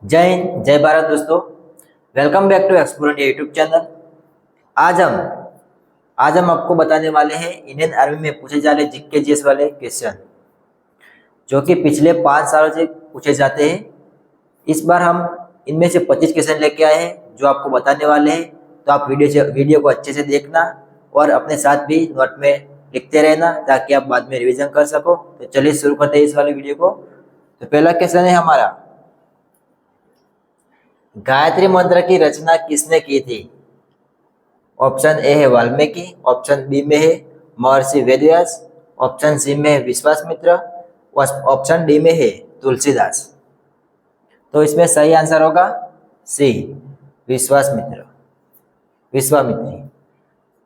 जय हिंद, जय भारत दोस्तों। Welcome back to Explore YouTube channel. आज हम आज हम आपको बताने वाले हैं इंडियन आर्मी में पूछे जा रहे जीके जीएस वाले क्वेश्चन, जो कि पिछले 5 सालों से पूछे जाते हैं। इस बार हम इनमें से 25 क्वेश्चन लेके आए हैं जो आपको बताने वाले हैं। तो आप वीडियो को अच्छे से देखना और अपने साथ भी नोट में लिखते रहना ताकि आप बाद में रिवीजन कर सको। तो चलिए शुरू करते हैं इस वाले वीडियो को। तो पहला क्वेश्चन है हमारा, गायत्री मंत्र की रचना किसने की थी? ऑप्शन ए है वाल्मीकि, ऑप्शन बी में है महर्षि वेदव्यास, ऑप्शन सी में है विश्वामित्र, ऑप्शन डी में है तुलसीदास। तो इसमें सही आंसर होगा सी, विश्वामित्र।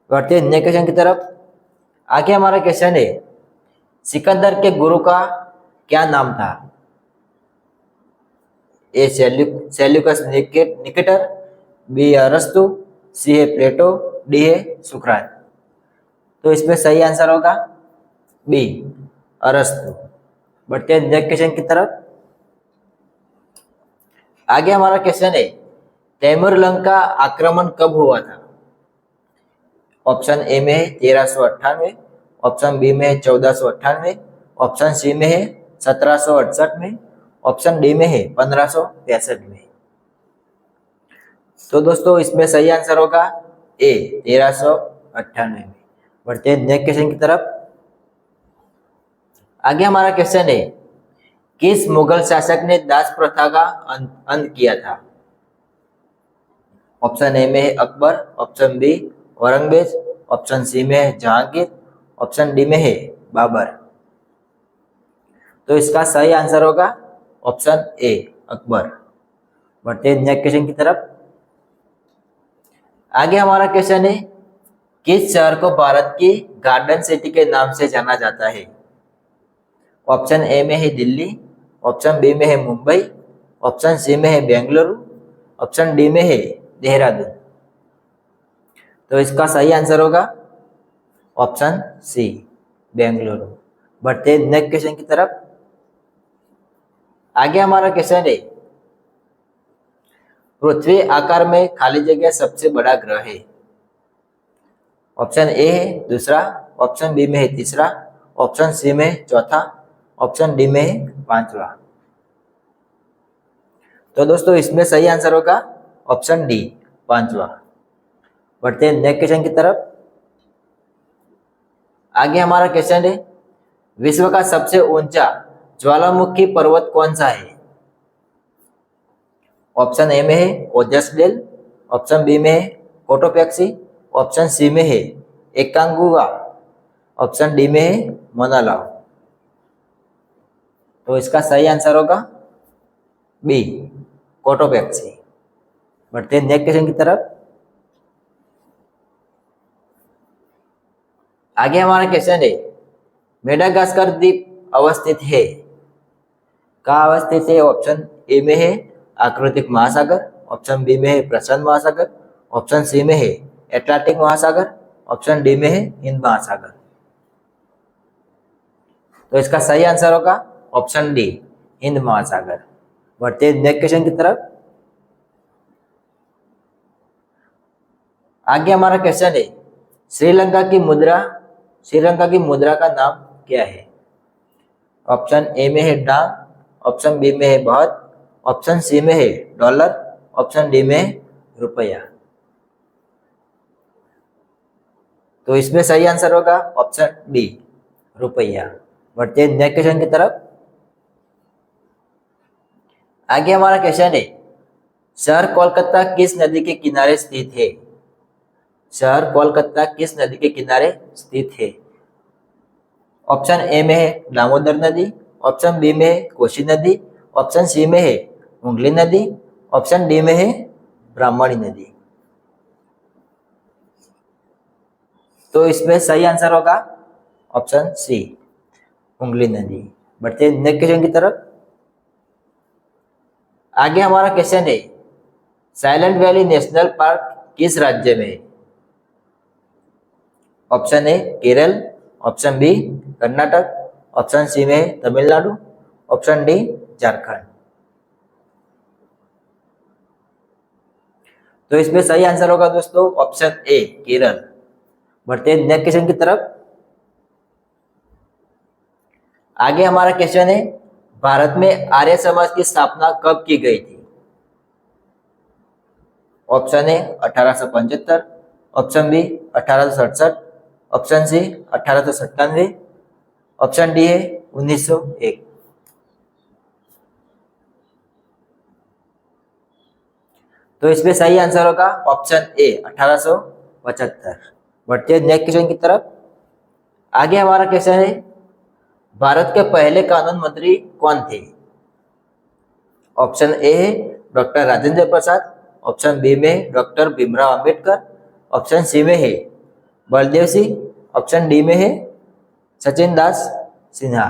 बढ़ते हैं नेक्स्ट क्वेश्चन की तरफ। आगे हमारा क्वेश्चन है, सिकंदर के गुरु का क्या नाम था? ए सेल्यूकस निकेटर, बी अरस्तु, सी है प्लेटो, डी है सुकरात। तो इसमें सही आंसर होगा बी, अरस्तु। बढ़ते हैं नेक्स्ट क्वेश्चन की तरफ। आगे हमारा क्वेश्चन है, तैमूर लंग का आक्रमण कब हुआ था? ऑप्शन ए में है 1398, ऑप्शन बी में है 1498, ऑप्शन सी में है 1768 में, ऑप्शन डी में है 1563 में। तो दोस्तों इसमें सही आंसर होगा ए, 1398 में। बढ़ते हैं नेक्स्ट क्वेश्चन की तरफ। आगे हमारा क्वेश्चन है, किस मुगल शासक ने दास प्रथा का अंत किया था? ऑप्शन ए में है Akbar, option B Aurangzeb, option C में है जहांगीर, ऑप्शन डी में है बाबर। तो इसका सही आंसर होगा ऑप्शन ए, अकबर। बढ़ते हैं नेक्स्ट क्वेश्चन की तरफ। आगे हमारा क्वेश्चन है, किस शहर को भारत की गार्डन सिटी के नाम से जाना जाता है? ऑप्शन ए में है दिल्ली, ऑप्शन बी में है मुंबई, ऑप्शन सी में है बेंगलुरु, ऑप्शन डी में है देहरादून। तो इसका सही आंसर होगा ऑप्शन सी, बेंगलुरु। बढ़ते हैं नेक्स्ट क्वेश्चन की तरफ। आगे हमारा क्वेश्चन है, पृथ्वी आकार में खाली जगह सबसे बड़ा ग्रह है? ऑप्शन ए है दूसरा, ऑप्शन बी में है तीसरा, ऑप्शन सी में है चौथा, ऑप्शन डी में है पांचवा। तो दोस्तों इसमें सही आंसर होगा ऑप्शन डी, पांचवा। बढ़ते हैं नेक्स्ट क्वेश्चन की तरफ। आगे हमारा क्वेश्चन है, विश्व का सबसे ऊंचा ज्वालामुखी पर्वत कौन सा है? ऑप्शन ए में है ओजस डेल, ऑप्शन बी में है कोटोपैक्सी, ऑप्शन सी में है एकांगुआ, ऑप्शन डी में है मोनालाव। तो इसका सही आंसर होगा बी, कोटोपैक्सी। बढ़ते हैं नेक्स्ट क्वेश्चन की तरफ। आगे हमारा क्वेश्चन है, मेडागास्कर द्वीप अवस्थित है? कहाँ अवस्थित है? ऑप्शन ए में है आर्कटिक महासागर, ऑप्शन बी में है प्रशांत महासागर, ऑप्शन सी में है एटलांटिक महासागर, ऑप्शन डी में है हिंद महासागर। तो इसका सही आंसर होगा ऑप्शन डी, हिंद महासागर। बढ़ते हैं नेक्स्ट क्वेश्चन की तरफ। आगे हमारा क्वेश्चन है, श्रीलंका की मुद्रा का नाम क्या है? ऑप्शन ए में है डांग, ऑप्शन बी में है बहुत, ऑप्शन सी में है डॉलर, ऑप्शन डी में है रुपया। तो इसमें सही आंसर होगा ऑप्शन डी, रुपया। बढ़ते हैं नेक्स्ट क्वेश्चन की तरफ। आगे हमारा क्वेश्चन है, शहर कोलकाता किस नदी के किनारे स्थित है? शहर कोलकाता किस नदी के किनारे स्थित है? ऑप्शन ए में है दामोदर नदी, ऑप्शन बी में है कोसी नदी, ऑप्शन सी में है हुगली नदी, ऑप्शन डी में है ब्राह्मणी नदी। तो इसमें सही आंसर होगा ऑप्शन सी, हुगली नदी। बढ़ते हैं नेक्स्ट क्वेश्चन की तरफ। आगे हमारा क्वेश्चन है, साइलेंट वैली नेशनल पार्क किस राज्य में है? Option A Kerala, option B Karnataka, option C में तमिलनाडु, ऑप्शन डी झारखंड। तो इसमें सही आंसर होगा दोस्तों ऑप्शन ए केरल। बढ़ते हैं नेक्स्ट क्वेश्चन की तरफ। आगे हमारा क्वेश्चन है भारत में आर्य समाज की स्थापना कब की गई थी? Option A 1875, option B 1867, option C 1897, option D है 1901। तो इसमें सही आंसर होगा ऑप्शन ए 1875। बढ़ते हैं नेक्स्ट क्वेश्चन की तरफ। आगे हमारा क्वेश्चन है भारत के पहले कानून मंत्री कौन थे? ऑप्शन ए है doctor Rajendra Prasad, option B में doctor Bhimrao Ambedkar, option C में है बलदेव सिंह, ऑप्शन डी में है सचिन दास सिन्हा।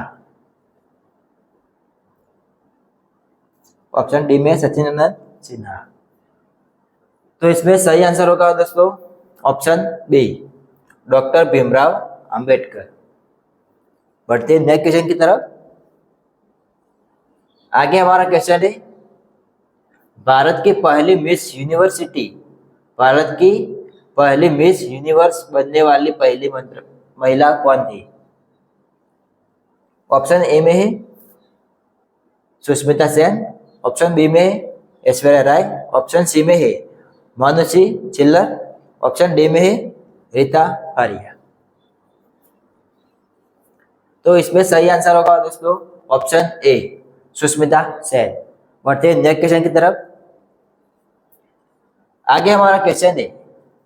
ऑप्शन डी में सचिन सिन्हा। तो इसमें सही आंसर होगा दोस्तों option B doctor Bhimrao Ambedkar. बढ़ते हैं नेक्स्ट क्वेश्चन की तरफ। आगे हमारा क्वेश्चन है भारत की पहली मिस यूनिवर्सिटी, भारत की पहली मिस यूनिवर्स बनने वाली पहली महिला कौन थी? ऑप्शन ए में है सुष्मिता सेन, ऑप्शन बी में है ऐश्वर्या राय, ऑप्शन सी में है मानुषी चिल्लर, ऑप्शन डी में है रीता आर्या। तो इसमें सही आंसर होगा दोस्तों ऑप्शन ए सुष्मिता सेन। बढ़ते हैं नेक्स्ट क्वेश्चन की तरफ। आगे हमारा क्वेश्चन है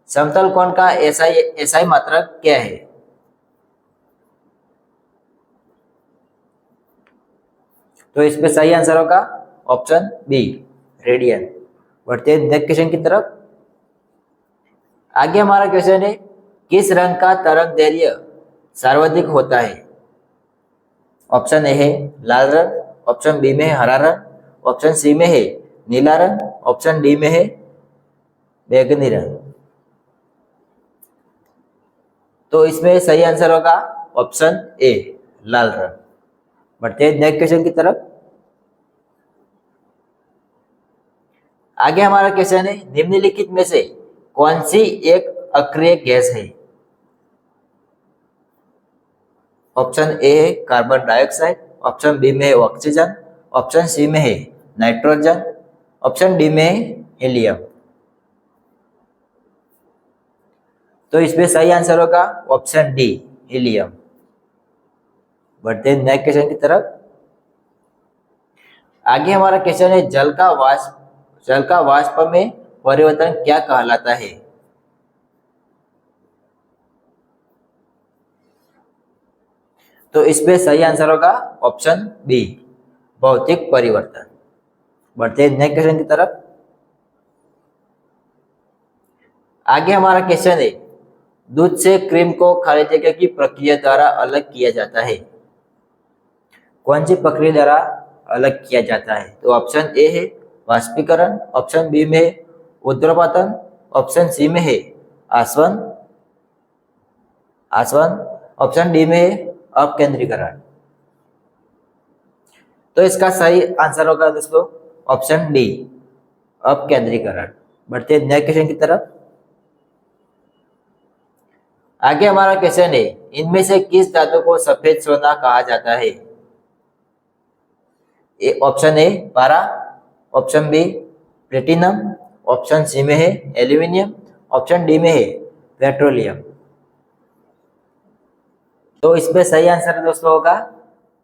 समतल कोण का एसआई मात्रक क्या है? तो इसमें सही आंसर होगा ऑप्शन बी रेडियन। बढ़ते हैं नेक्स्ट क्वेश्चन की तरफ। आगे हमारा क्वेश्चन है किस रंग का तरंग दैर्ध्य सर्वाधिक होता है? ऑप्शन ए है लाल रंग, ऑप्शन बी में है हरा रंग, ऑप्शन सी में है नीला रंग, ऑप्शन डी में है बैंगनी रंग। तो इसमें सही आंसर होगा ऑप्शन ए लाल रंग। बढ़ते हैं नेक्स्ट क्वेश्चन की तरफ। आगे हमारा क्वेश्चन है निम्नलिखित में से कौन सी एक अक्रिय गैस है? ऑप्शन ए है कार्बन डाइऑक्साइड, ऑप्शन बी में है ऑक्सीजन, ऑप्शन सी में है नाइट्रोजन, ऑप्शन डी में है हीलियम। तो इसमें सही आंसर होगा ऑप्शन डी हीलियम। बढ़ते हैं नेक्स्ट क्वेश्चन की तरफ। आगे हमारा क्वेश्चन है जल का वाष्प में परिवर्तन क्या कहलाता है? तो इसमें सही आंसर होगा ऑप्शन बी भौतिक परिवर्तन। बढ़ते हैं नेक्स्ट क्वेश्चन की तरफ। आगे हमारा क्वेश्चन है दूध से क्रीम को खाली जगह की प्रक्रिया द्वारा अलग किया जाता है। कौन सी प्रक्रिया द्वारा अलग किया जाता है? तो ऑप्शन ए है वाष्पीकरण, ऑप्शन बी में है ऊर्ध्वपातन, ऑप्शन सी में है आसवन, ऑप्शन डी में है अपकेंद्रीकरण। तो इसका सही आंसर होगा दोस्तों ऑप्शन डी अपकेंद्रीकरण। बढ़ते हैं नेक्स्ट क्वेश्चन की तरफ। आगे हमारा क्वेश्चन है इनमें से किस धातु को सफेद सोना कहा जाता है? ऑप्शन ए पारा, option B platinum, option C में है एल्यूमिनियम, ऑप्शन डी में है पेट्रोलियम। तो इसमें सही आंसर दोस्तों होगा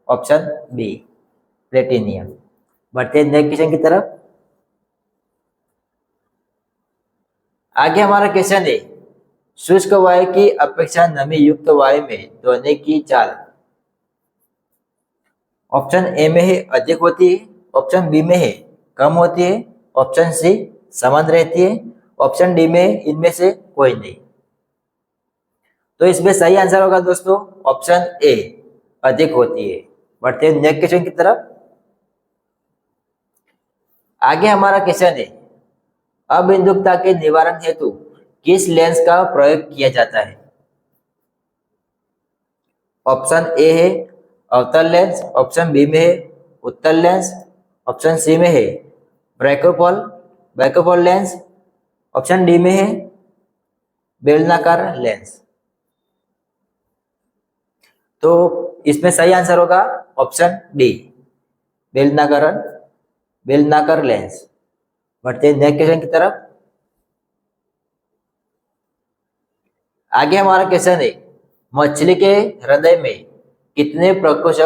ऑप्शन बी प्लेटिनियम। बढ़ते हैं नेक्स्ट क्वेश्चन की तरफ। आगे हमारा क्वेश्चन है शुष्क वायु की अपेक्षा नमी युक्त वायु में ध्वनि की चाल ऑप्शन ए में है अधिक होती है, ऑप्शन बी में है कम होती है, ऑप्शन सी समान रहती है, ऑप्शन डी में इनमें से कोई नहीं। तो इसमें सही आंसर होगा दोस्तों ऑप्शन ए अधिक होती है। बढ़ते हैं नेक्स्ट क्वेश्चन की तरफ। आगे हमारा क्वेश्चन है अबिंदुकता के निवारण हेतु किस लेंस का प्रयोग किया जाता है? ऑप्शन ए है अवतल लेंस, ऑप्शन बी में है उत्तल लेंस, ऑप्शन सी में है ब्रैकोफोल लेंस, ऑप्शन डी में है बेलनाकार लेंस। तो इसमें सही आंसर होगा ऑप्शन डी, बेलनाकार लेंस। बढ़ते हैं नेक्स्ट क्वेश्चन की तरफ। आगे हमारा क्वेश्चन है, मछली के हृदय में कितने प्रकोष्ठ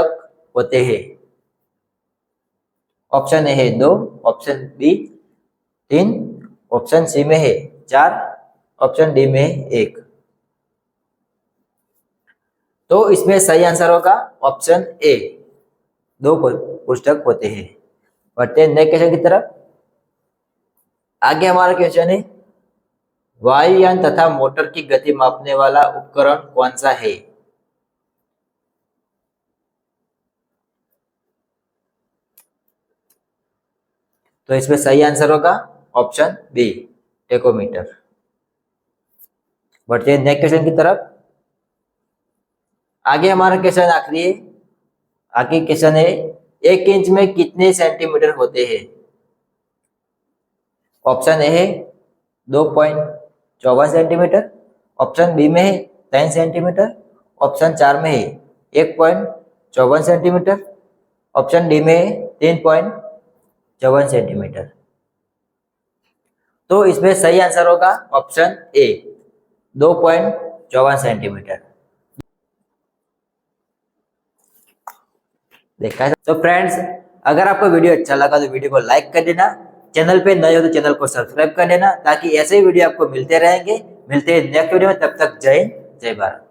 होते हैं? ऑप्शन ए है 2, ऑप्शन बी 3, ऑप्शन सी में है 4, ऑप्शन डी में है 1। तो इसमें सही आंसर होगा ऑप्शन ए, 2 पुस्तक होते हैं। बढ़ते हैं नेक्स्ट क्वेश्चन की तरफ। आगे हमारा क्वेश्चन है, वायुयान तथा मोटर की गति मापने वाला उपकरण कौन सा है? तो इसमें सही आंसर होगा ऑप्शन बी, टेकोमीटर। बढ़ते हैं नेक्स्ट क्वेश्चन की तरफ। आगे हमारा क्वेश्चन आखिरी है। आगे क्वेश्चन है, 1 इंच में कितने सेंटीमीटर होते हैं? ऑप्शन ए है 2.54 सेंटीमीटर, ऑप्शन बी में है 3 सेंटीमीटर, ऑप्शन 4 में है 1.54 सेंटीमीटर, ऑप्शन डी में है 3.54 सेंटीमीटर। तो इसमें सही आंसर होगा ऑप्शन ए, 2.54 सेंटीमीटर। देखा है। तो फ्रेंड्स, अगर आपको वीडियो अच्छा लगा तो वीडियो को लाइक कर देना, चैनल पे नए हो तो चैनल को सब्सक्राइब कर देना, ताकि ऐसे ही वीडियो आपको मिलते रहेंगे। मिलते हैं नेक्स्ट वीडियो में, तब तक जय हिंद, जय भारत।